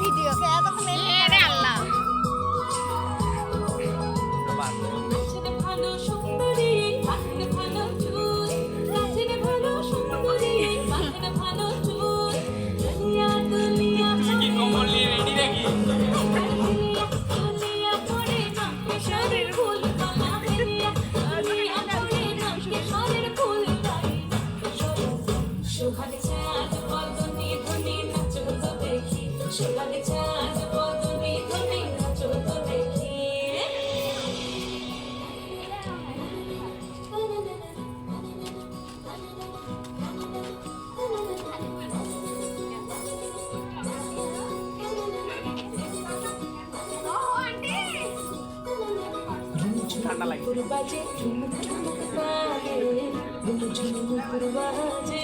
video কে এত তো main রে আল্লাহ কাছে ভালো সুন্দরী মাথায় ভালো চুল কাছে ভালো সুন্দরী মাথায় ভালো চুল দুনিয়া দুনিয়া কি কম্বল নিয়ে রেডি নাকি দুনিয়া পড়ে না কেশরের ফুল মালা দুনিয়া পড়ে না কেশরের ফুল সোহাগ চাঁদ বদনে ধনে নাচো তো দেখি সোহাগ চাঁদ বদনে ধনে নাচো তো দেখি ঠান্ডা লাগে বাজে ঝুমুক ঝুমুক বাজে ঝুমুক ঝুমুক বাজে